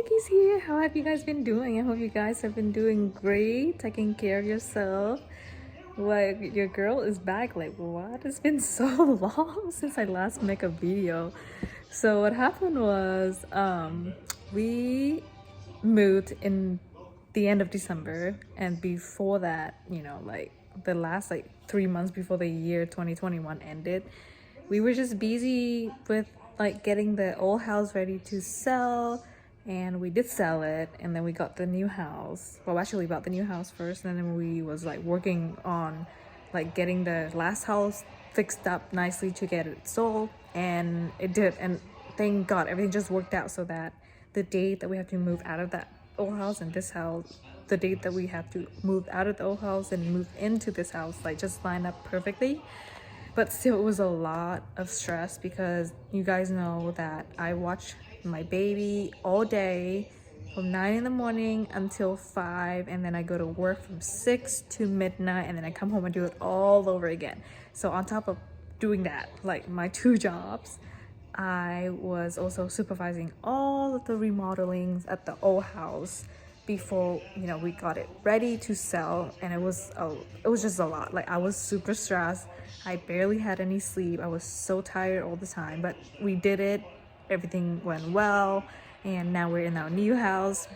Nikki's here. How have you guys been doing? I hope you guys have been doing great, taking care of yourself. Like, your girl is back. Like, what? It's been so long since I last make a video. So what happened was, we moved in the end of December, and before that, you know, like the last like 3 months before the year 2021 ended, we were just busy with like getting the old house ready to sell, and we did sell it, and then we got the new house. Well, actually we bought the new house first, and then we was like working on like getting the last house fixed up nicely to get it sold, and it did. And thank God everything just worked out so that the date that we have to move out of that old house and this house, the date that we have to move out of the old house and move into this house, like just lined up perfectly. But still, it was a lot of stress because you guys know that I watch my baby all day from 9 in the morning until 5, and then I go to work from 6 to midnight, and then I come home and do it all over again. So on top of doing that, like my 2 jobs, I was also supervising all of the remodelings at the old house before, you know, we got it ready to sell. And it was just a lot. Like, I was super stressed. I barely had any sleep. I was so tired all the time, but we did it. Everything went well, and now we're in our new house.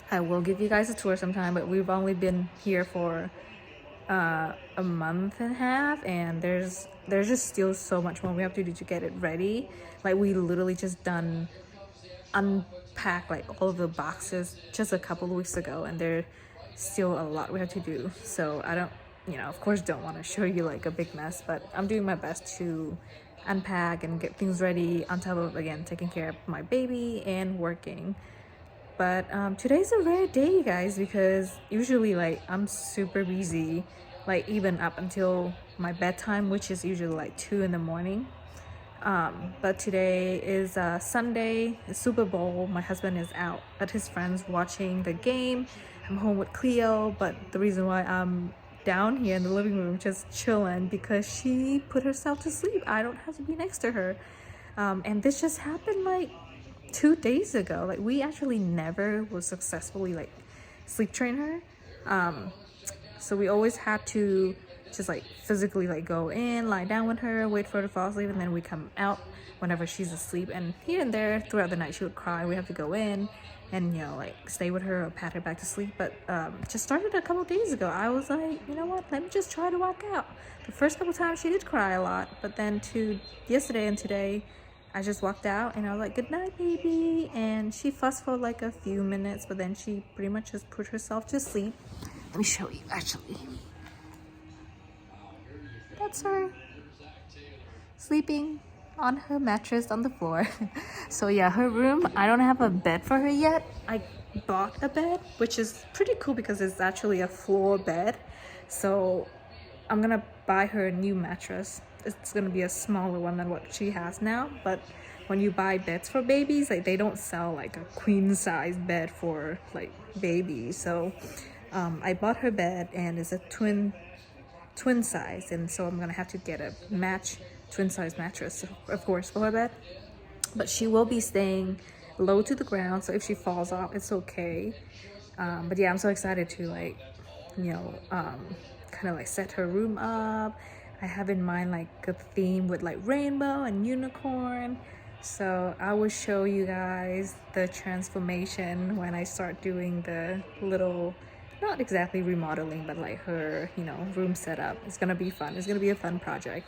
I will give you guys a tour sometime, but we've only been here for a month and a half, and there's just still so much more we have to do to get it ready. Like, we literally just done unpack like all of the boxes just a couple of weeks ago, and there's still a lot we have to do. So I don't, you know, of course don't want to show you like a big mess, but I'm doing my best to unpack and get things ready, on top of, again, taking care of my baby and working. But today's a rare day, you guys, because usually like I'm super busy, like even up until my bedtime, which is usually like 2 in the morning. But today is Sunday, it's Super Bowl. My husband is out at his friends watching the game. I'm home with Cleo, but the reason why I'm down here in the living room just chilling because she put herself to sleep. I don't have to be next to her. And this just happened like 2 days ago. Like, we actually never was successfully like sleep train her. So we always had to just like physically like go in, lie down with her, wait for her to fall asleep, and then we come out whenever she's asleep. And here and there throughout the night she would cry. We have to go in and, you know, like stay with her or pat her back to sleep. But just started a couple days ago. I was like, you know what, let me just try to walk out. The first couple times she did cry a lot, but then to yesterday and today I just walked out and I was like, good night, baby. And she fussed for like a few minutes, but then she pretty much just put herself to sleep. Let me show you, actually. That's her sleeping on her mattress on the floor. So yeah, her room, I don't have a bed for her yet. I bought a bed, which is pretty cool because it's actually a floor bed. So I'm gonna buy her a new mattress. It's gonna be a smaller one than what she has now. But when you buy beds for babies, like, they don't sell like a queen size bed for like babies. So I bought her bed, and it's a twin size, and so I'm gonna have to get a match twin size mattress, of course, for her bed. But she will be staying low to the ground, so if she falls off, it's okay. But yeah, I'm so excited to, like, you know, kind of like set her room up. I have in mind like a theme with like rainbow and unicorn, so I will show you guys the transformation when I start doing the little, not exactly remodeling, but like her, you know, room setup. It's gonna be fun. It's gonna be a fun project.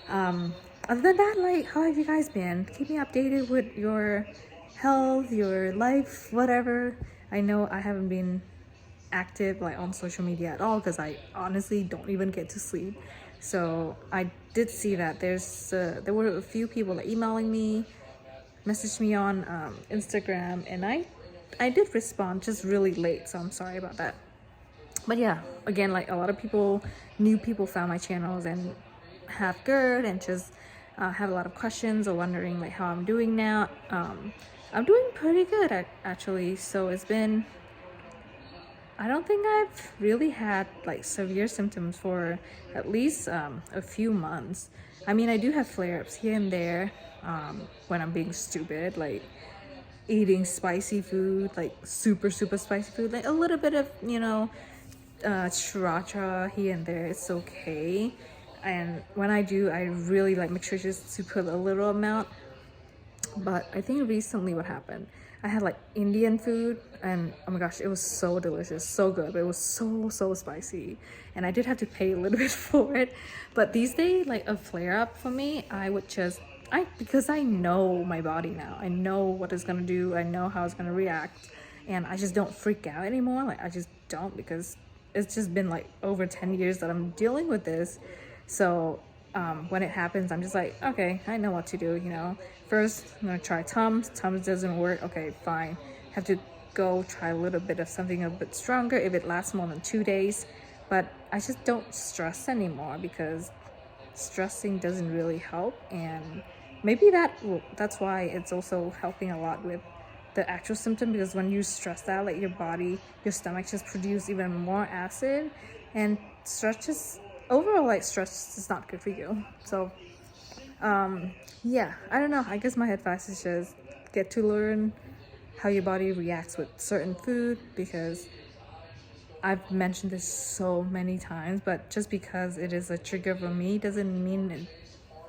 Other than that, like, how have you guys been? Keep me updated with your health, your life, whatever. I know I haven't been active like on social media at all because I honestly don't even get to sleep. So I did see that there were a few people like emailing me, messaged me on Instagram, and I did respond just really late, so I'm sorry about that. But yeah, again, like, a lot of people, new people found my channels and have Gerd and just have a lot of questions or wondering like how I'm doing now. I'm doing pretty good actually. So it's been, I don't think I've really had like severe symptoms for at least a few months. I mean, I do have flare-ups here and there when I'm being stupid, like eating spicy food, like super spicy food, like a little bit of, you know, sriracha here and there, it's okay. And when I do, I really like make sure just to put a little amount. But I think recently what happened, I had like Indian food, and oh my gosh, it was so delicious, so good, but it was so spicy, and I did have to pay a little bit for it. But these days, like a flare up for me, I would just because I know my body now, I know what it's gonna do, I know how it's gonna react, and I just don't freak out anymore. Like I just don't, because it's just been like over 10 years that I'm dealing with this. So when it happens, I'm just like, okay, I know what to do, you know. First, I'm gonna try Tums. Tums doesn't work. Okay, fine. Have to go try a little bit of something a bit stronger if it lasts more than 2 days. But I just don't stress anymore, because stressing doesn't really help. And maybe that's why it's also helping a lot with the actual symptom, because when you stress out, like your body, your stomach just produce even more acid, and stress just overall, like stress is not good for you. So yeah, I don't know, I guess my advice is just get to learn how your body reacts with certain food, because I've mentioned this so many times, but just because it is a trigger for me doesn't mean it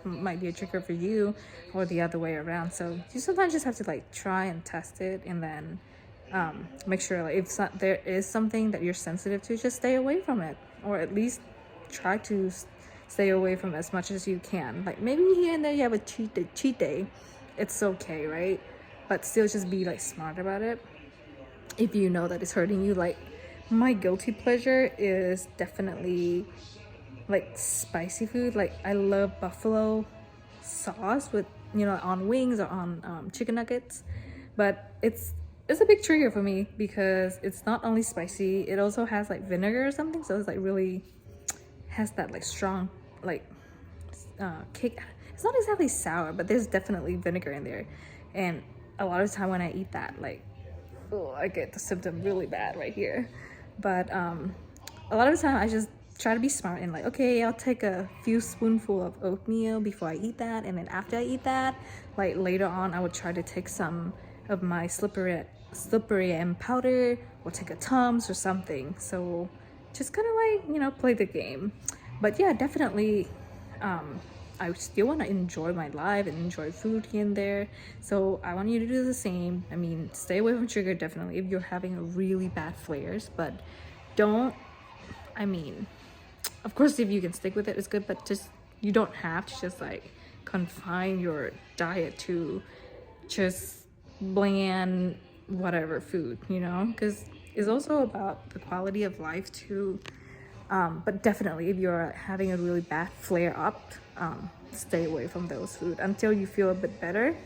might be a trigger for you, or the other way around. So you sometimes just have to like try and test it, and then make sure, like if there is something that you're sensitive to, just stay away from it, or at least try to stay away from as much as you can. Like maybe here and there you have a cheat day, it's okay, right? But still just be like smart about it if you know that it's hurting you. Like my guilty pleasure is definitely like spicy food. Like I love buffalo sauce with, you know, on wings or on chicken nuggets. But it's a big trigger for me, because it's not only spicy, it also has like vinegar or something, so it's like really has that like strong like kick. It's not exactly sour, but there's definitely vinegar in there. And a lot of the time when I eat that, like, oh, I get the symptom really bad right here. But a lot of the time I just try to be smart and like, okay, I'll take a few spoonful of oatmeal before I eat that, and then after I eat that, like later on, I would try to take some of my slippery M powder, or take a Tums or something. So just kind of like, you know, play the game. But yeah, definitely I still want to enjoy my life and enjoy food here and there. So I want you to do the same. I mean, stay away from sugar definitely if you're having really bad flares, but don't, I mean, of course if you can stick with it, it's good, but just you don't have to just like confine your diet to just bland whatever food, you know, because it's also about the quality of life too. But definitely if you're having a really bad flare up, stay away from those food until you feel a bit better.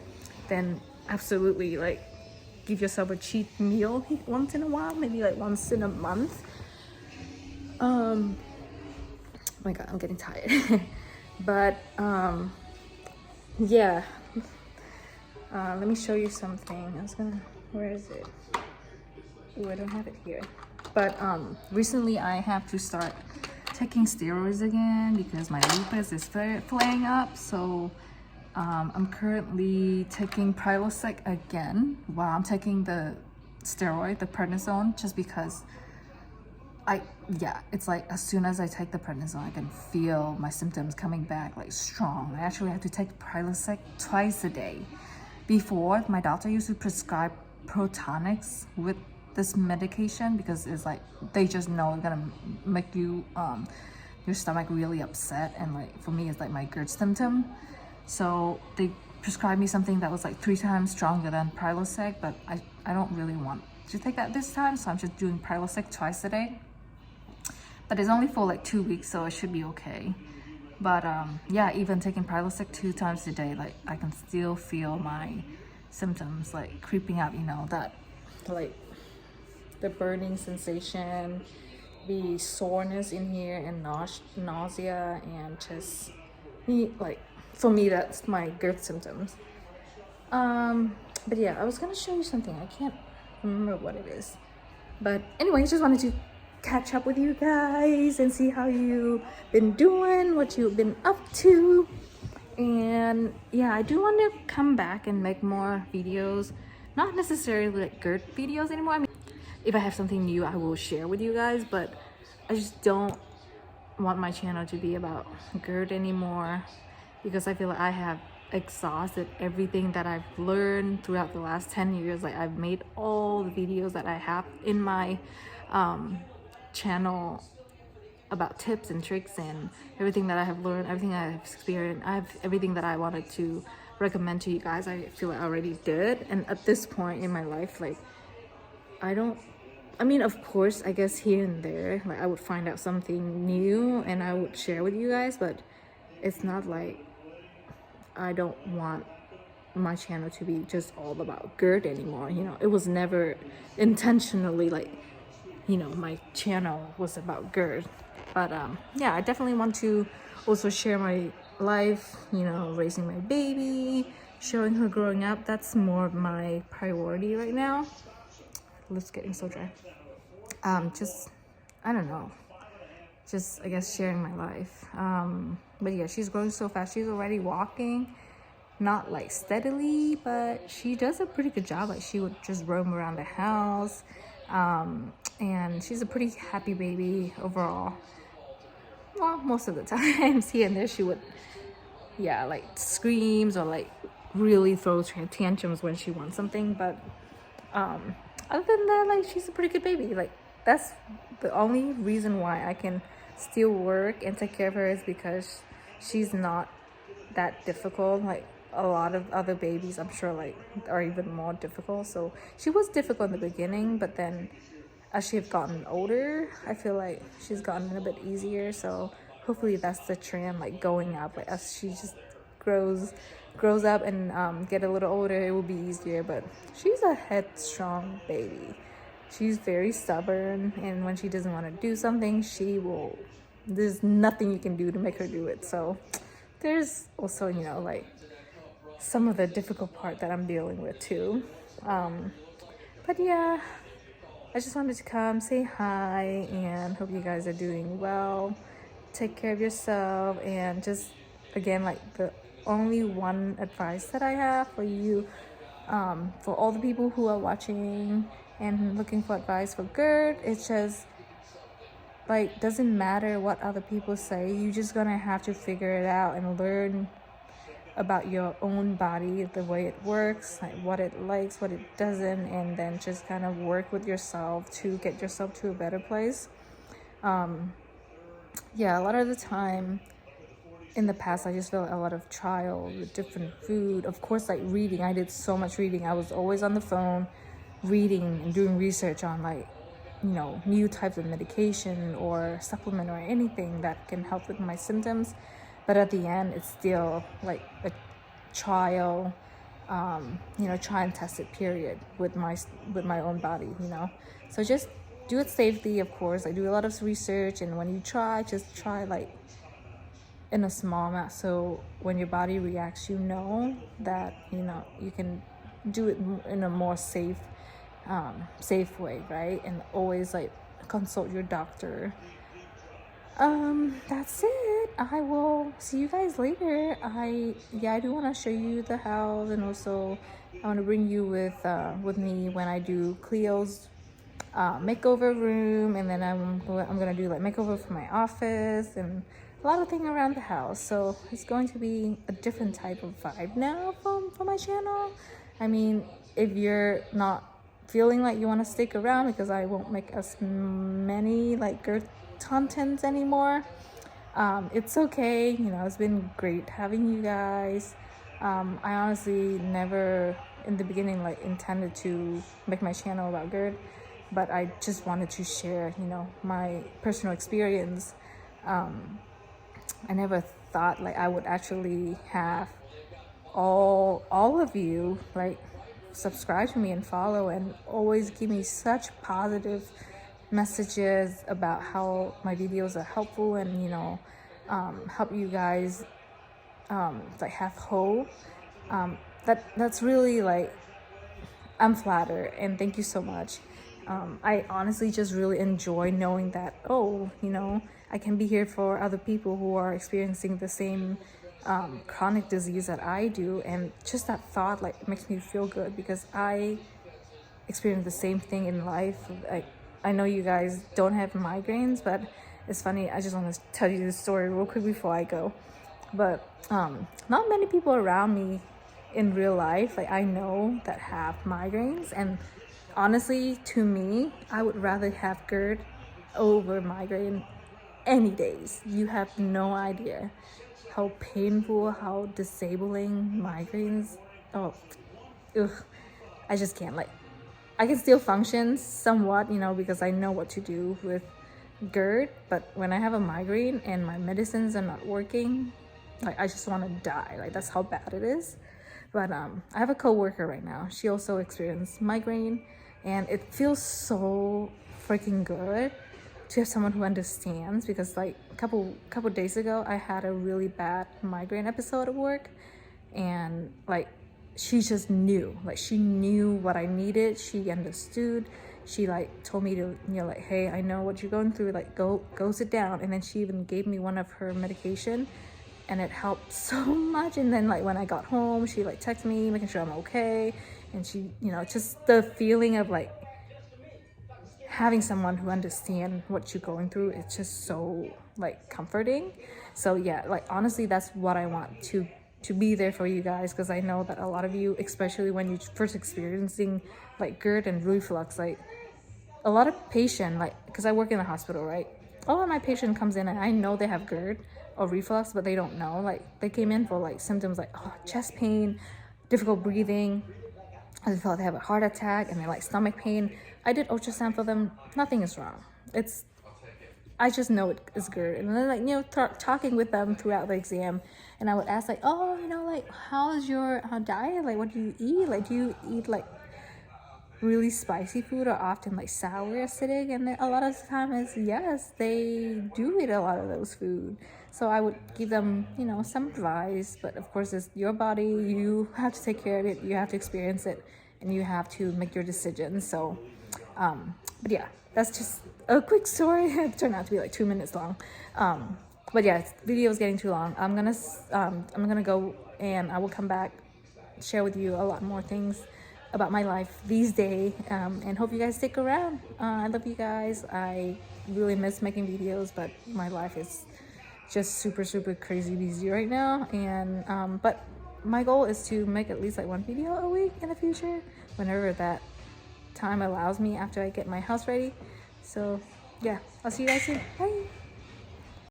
Then absolutely like give yourself a cheat meal once in a while, maybe like once in a month. Oh my god, I'm getting tired. But yeah, let me show you something. Where is it? Oh, I don't have it here. But recently I have to start taking steroids again because my lupus is flaring up. So I'm currently taking Prilosec again while I'm taking the steroid, the prednisone, just because it's like as soon as I take the prednisone, I can feel my symptoms coming back like strong. I actually have to take Prilosec twice a day. Before, my doctor used to prescribe Protonics with this medication because it's like they just know it's gonna make you your stomach really upset, and like for me it's like my Gerd symptom. So they prescribed me something that was like 3 times stronger than Prilosec, but I don't really want to take that this time, so I'm just doing Prilosec twice a day. But it's only for like 2 weeks, so it should be okay. But yeah, even taking Prilosec 2 times a day, like I can still feel my symptoms like creeping up, you know, that like the burning sensation, the soreness in here, and nausea, and just me, like for me that's my Gerd symptoms. But yeah, I was gonna show you something, I can't remember what it is, but anyway, I just wanted to catch up with you guys and see how you've been doing, what you've been up to. And yeah, I do want to come back and make more videos, not necessarily like Gerd videos anymore. I mean, if I have something new, I will share with you guys, but I just don't want my channel to be about Gerd anymore, because I feel like I have exhausted everything that I've learned throughout the last 10 years. Like, I've made all the videos that I have in my channel about tips and tricks and everything that I have learned, everything I have experienced. I have everything that I wanted to recommend to you guys. I feel like I already did. And at this point in my life, like, I mean, of course, I guess here and there, like, I would find out something new and I would share with you guys, but it's not like I don't want my channel to be just all about Gerd anymore. You know, it was never intentionally like, you know, my channel was about Gerd. But yeah, I definitely want to also share my life, you know, raising my baby, showing her growing up. That's more of my priority right now. Lips getting so dry. Just, I don't know, just, I guess, sharing my life. But yeah, she's growing so fast. She's already walking, not like steadily, but she does a pretty good job. Like, she would just roam around the house, and she's a pretty happy baby overall. Well, most of the times here and there she would, yeah, like screams or like really throws tantrums when she wants something. But other than that, like, she's a pretty good baby. Like, that's the only reason why I can still work and take care of her, is because she's not that difficult. Like, a lot of other babies, I'm sure, like, are even more difficult. So she was difficult in the beginning, but then as she have gotten older, I feel like she's gotten a bit easier. So hopefully that's the trend, like, going up. Like, as she just grows up and get a little older, it will be easier. But she's a headstrong baby. She's very stubborn, and when she doesn't want to do something, there's nothing you can do to make her do it. So there's also, you know, like, some of the difficult part that I'm dealing with too. But yeah, I just wanted to come say hi and hope you guys are doing well. Take care of yourself, and just, again, like, the only one advice that I have for you, for all the people who are watching and looking for advice for Gerd, it's just, like, doesn't matter what other people say. You just gonna have to figure it out and learn about your own body, the way it works, like what it likes, what it doesn't, and then just kind of work with yourself to get yourself to a better place. Yeah, a lot of the time in the past, I just felt a lot of trial with different food. Of course, like, reading, I did so much reading. I was always on the phone reading and doing research on, like, you know, new types of medication or supplement or anything that can help with my symptoms. But at the end, it's still like a trial, you know, try and test it period with my own body, you know. So just do it safely, of course. I do a lot of research, and when you try, just try, like, in a small amount, so when your body reacts, you know that, you know, you can do it in a more safe way, right? And always, like, consult your doctor. That's it. I will see you guys later. I do want to show you the house, and also I want to bring you with me when I do Cleo's makeover room, and then I'm gonna do, like, makeover for my office and a lot of things around the house. So it's going to be a different type of vibe now for my channel. I mean, if you're not feeling like you want to stick around because I won't make as many, like, Gerd contents anymore, it's okay. You know, it's been great having you guys. I honestly never in the beginning, like, intended to make my channel about Gerd, but I just wanted to share, you know, my personal experience. I never thought, like, I would actually have all of you, like, subscribe to me and follow and always give me such positive messages about how my videos are helpful and, you know, help you guys like, have hope. That's really, like, I'm flattered, and thank you so much. I honestly just really enjoy knowing that, oh, you know, I can be here for other people who are experiencing the same chronic disease that I do, and just that thought like makes me feel good because I experience the same thing in life. Like, I know you guys don't have migraines, but it's funny. I just want to tell you this story real quick before I go. But not many people around me in real life, like I know, that have migraines, and honestly, to me, I would rather have Gerd over migraine any days. You have no idea how painful, how disabling migraines. Oh, ugh, I just can't. Like, I can still function somewhat, you know, because I know what to do with Gerd. But when I have a migraine and my medicines are not working, like I just want to die. Like, that's how bad it is. But I have a coworker right now. She also experienced migraine, and it feels so freaking good to have someone who understands, because like a couple days ago I had a really bad migraine episode at work, and like she just knew, like she knew what I needed. She understood. She like told me to, you know, like, hey, I know what you're going through, like go sit down. And then she even gave me one of her medication, and it helped so much. And then like when I got home, she like texted me making sure I'm okay, and she, you know, just the feeling of like having someone who understands what you're going through, it's just so like comforting. So yeah, like honestly, that's what I want to be there for you guys, because I know that a lot of you, especially when you're first experiencing like GERD and reflux, like a lot of patient, like because I work in the hospital, right? A lot of my patient comes in and I know they have GERD or reflux, but they don't know. Like they came in for like symptoms like chest pain, difficult breathing. I felt they have a heart attack, and they like stomach pain. I did ultrasound for them. Nothing is wrong. I just know it is GERD. And then like, you know, talking with them throughout the exam, and I would ask like, oh, you know, like how's your diet? Like what do you eat? Like do you eat like really spicy food, or often like sour, acidic? And then a lot of the time is yes, they do eat a lot of those food. So I would give them, you know, some advice, but of course it's your body. You have to take care of it. You have to experience it, and you have to make your decisions. So but yeah, that's just a quick story. It turned out to be like 2 minutes long. But yeah, this video is getting too long. I'm gonna go, and I will come back, share with you a lot more things about my life these days, and hope you guys stick around. I love you guys. I really miss making videos, but my life is just super crazy busy right now. And but my goal is to make at least like one video a week in the future, whenever that time allows me, after I get my house ready. So yeah, I'll see you guys soon. Bye.